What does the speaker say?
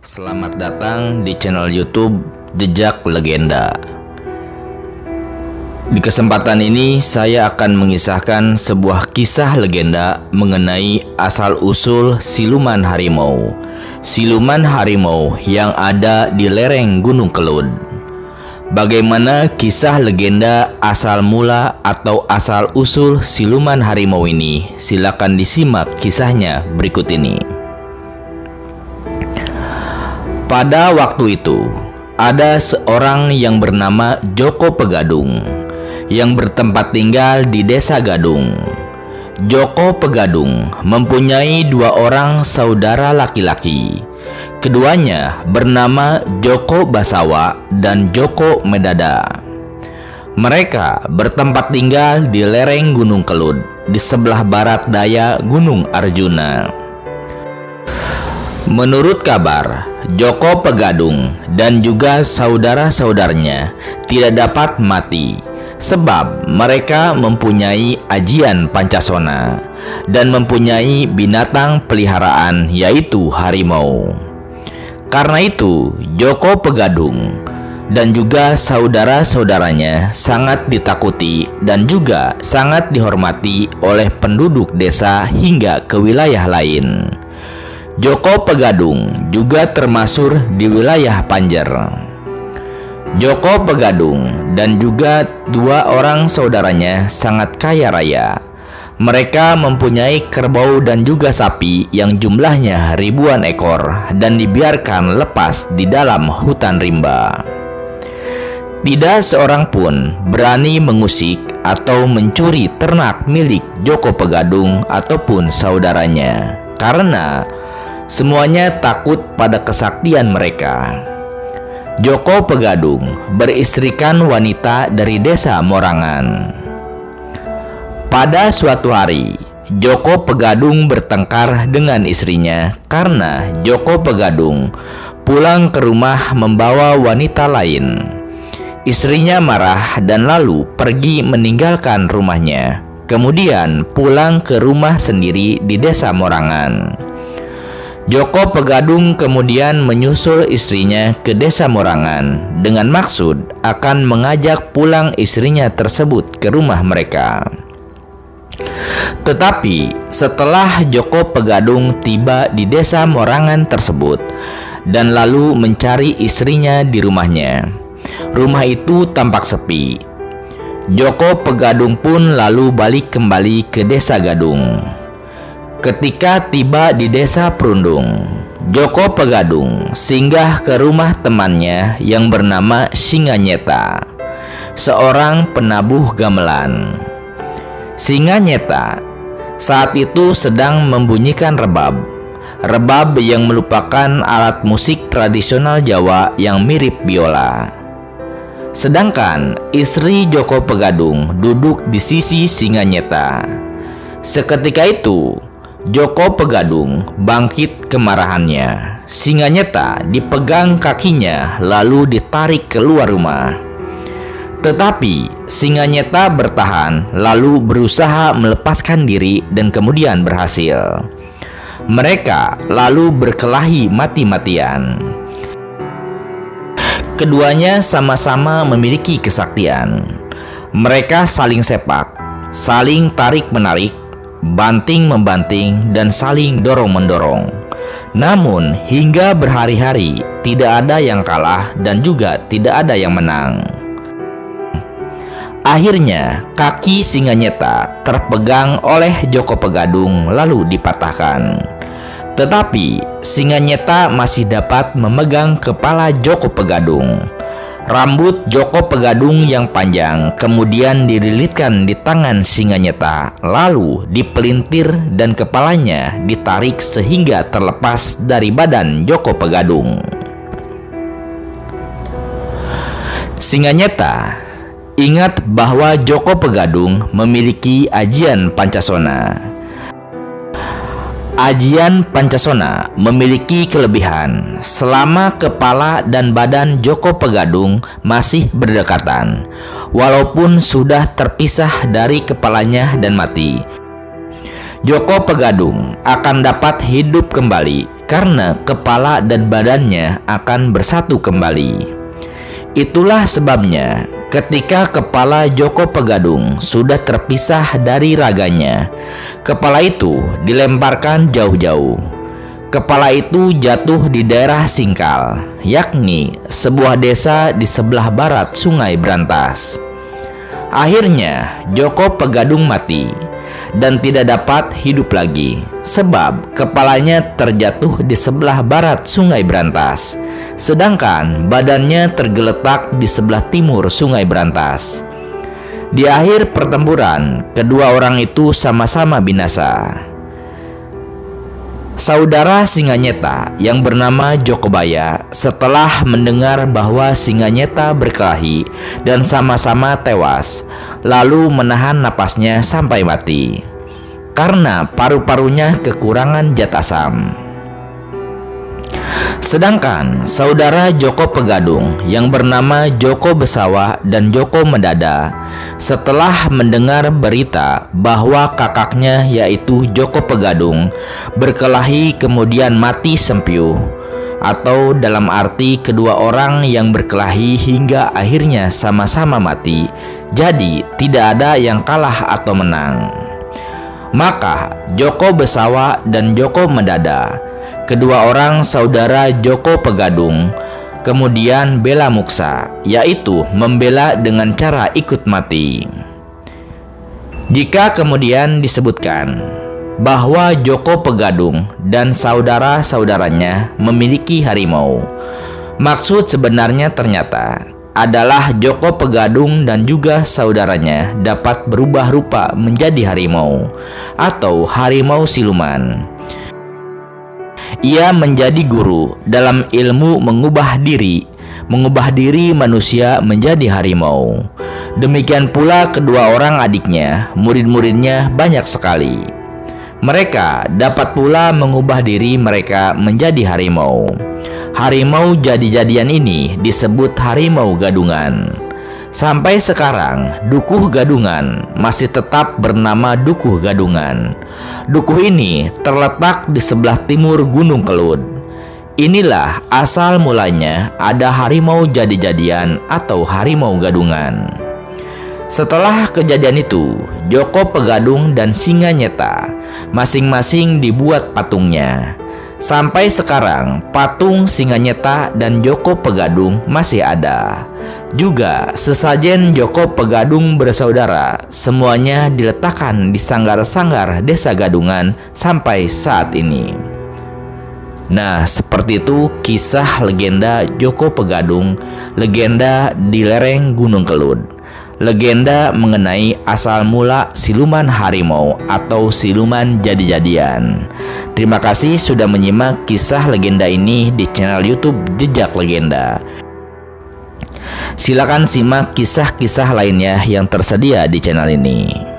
Selamat datang di channel YouTube Jejak Legenda. Di kesempatan ini saya akan mengisahkan sebuah kisah legenda mengenai asal-usul siluman harimau. Siluman harimau yang ada di lereng Gunung Kelud. Bagaimana kisah legenda asal mula atau asal-usul siluman harimau ini? Silakan disimak kisahnya berikut ini. Pada waktu itu, ada seorang yang bernama Joko Pegadung yang bertempat tinggal di Desa Gadung. Joko Pegadung mempunyai dua orang saudara laki-laki. Keduanya bernama Joko Basawa dan Joko Medada. Mereka bertempat tinggal di lereng Gunung Kelud di sebelah barat daya Gunung Arjuna. Menurut kabar, Joko Pegadung dan juga saudara-saudaranya tidak dapat mati sebab mereka mempunyai ajian Pancasona dan mempunyai binatang peliharaan yaitu harimau. Karena itu, Joko Pegadung dan juga saudara-saudaranya sangat ditakuti dan juga sangat dihormati oleh penduduk desa hingga ke wilayah lain. Joko Pegadung juga termasuk di wilayah Panjer. Joko Pegadung dan juga dua orang saudaranya sangat kaya raya. Mereka mempunyai kerbau dan juga sapi yang jumlahnya ribuan ekor dan dibiarkan lepas di dalam hutan rimba. Tidak seorang pun berani mengusik atau mencuri ternak milik Joko Pegadung ataupun saudaranya karena semuanya takut pada kesaktian mereka. Joko Pegadung beristrikan wanita dari desa Morangan. Pada suatu hari, Joko Pegadung bertengkar dengan istrinya karena Joko Pegadung pulang ke rumah membawa wanita lain. Istrinya marah dan lalu pergi meninggalkan rumahnya. Kemudian pulang ke rumah sendiri di desa Morangan. Joko Pegadung kemudian menyusul istrinya ke desa Morangan dengan maksud akan mengajak pulang istrinya tersebut ke rumah mereka. Tetapi setelah Joko Pegadung tiba di desa Morangan tersebut dan lalu mencari istrinya di rumahnya, rumah itu tampak sepi. Joko Pegadung pun lalu balik kembali ke desa Gadung. Ketika tiba di desa Perundung, Joko Pegadung singgah ke rumah temannya yang bernama Singanyeta, seorang penabuh gamelan. Singanyeta saat itu sedang membunyikan rebab. Rebab yang merupakan alat musik tradisional Jawa yang mirip biola. Sedangkan istri Joko Pegadung duduk di sisi Singanyeta. Seketika itu, Joko Pegadung bangkit kemarahannya. Singanyeta dipegang kakinya lalu ditarik keluar rumah. Tetapi Singanyeta bertahan lalu berusaha melepaskan diri dan kemudian berhasil. Mereka lalu berkelahi mati-matian. Keduanya sama-sama memiliki kesaktian. Mereka saling sepak, saling tarik-menarik, banting-membanting, dan saling dorong-mendorong. Namun hingga berhari-hari tidak ada yang kalah dan juga tidak ada yang menang. Akhirnya kaki Singanyeta terpegang oleh Joko Pegadung lalu dipatahkan. Tetapi Singanyeta masih dapat memegang kepala Joko Pegadung. Rambut Joko Pegadung yang panjang kemudian dililitkan di tangan Singanyeta, lalu dipelintir dan kepalanya ditarik sehingga terlepas dari badan Joko Pegadung. Singanyeta ingat bahwa Joko Pegadung memiliki ajian Pancasona. Ajian Pancasona memiliki kelebihan selama kepala dan badan Joko Pegadung masih berdekatan, walaupun sudah terpisah dari kepalanya dan mati. Joko Pegadung akan dapat hidup kembali karena kepala dan badannya akan bersatu kembali. Itulah sebabnya ketika kepala Joko Pegadung sudah terpisah dari raganya, kepala itu dilemparkan jauh-jauh. Kepala itu jatuh di daerah Singkal, yakni sebuah desa di sebelah barat Sungai Brantas. Akhirnya Joko Pegadung mati dan tidak dapat hidup lagi, sebab kepalanya terjatuh di sebelah barat Sungai Brantas, sedangkan badannya tergeletak di sebelah timur Sungai Brantas. Di akhir pertempuran, kedua orang itu sama-sama binasa. Saudara Singanyeta yang bernama Jokobaya setelah mendengar bahwa Singanyeta berkelahi dan sama-sama tewas, lalu menahan napasnya sampai mati karena paru-parunya kekurangan zat asam. Sedangkan saudara Joko Pegadung yang bernama Joko Besawa dan Joko Mendada setelah mendengar berita bahwa kakaknya yaitu Joko Pegadung berkelahi kemudian mati sempiuh, atau dalam arti kedua orang yang berkelahi hingga akhirnya sama-sama mati, jadi tidak ada yang kalah atau menang. Maka Joko Besawa dan Joko Mendada, kedua orang saudara Joko Pegadung, kemudian bela muksa, yaitu membela dengan cara ikut mati. Jika kemudian disebutkan bahwa Joko Pegadung dan saudara-saudaranya memiliki harimau, maksud sebenarnya ternyata adalah Joko Pegadung dan juga saudaranya dapat berubah rupa menjadi harimau atau harimau siluman. Ia menjadi guru dalam ilmu mengubah diri manusia menjadi harimau. Demikian pula kedua orang adiknya, murid-muridnya banyak sekali. Mereka dapat pula mengubah diri mereka menjadi harimau. Harimau jadi-jadian ini disebut harimau gadungan. Sampai sekarang, Dukuh Gadungan masih tetap bernama Dukuh Gadungan. Dukuh ini terletak di sebelah timur Gunung Kelud. Inilah asal mulanya ada harimau jadi-jadian atau harimau gadungan. Setelah kejadian itu, Joko Pegadung dan Singanyeta masing-masing dibuat patungnya. Sampai sekarang, patung Singanyeta dan Joko Pegadung masih ada. Juga sesajen Joko Pegadung bersaudara, semuanya diletakkan di sanggar-sanggar desa Gadungan sampai saat ini. Nah, seperti itu kisah legenda Joko Pegadung, legenda di lereng Gunung Kelud. Legenda mengenai asal mula siluman harimau atau siluman jadi-jadian. Terima kasih sudah menyimak kisah legenda ini di channel YouTube Jejak Legenda. Silakan simak kisah-kisah lainnya yang tersedia di channel ini.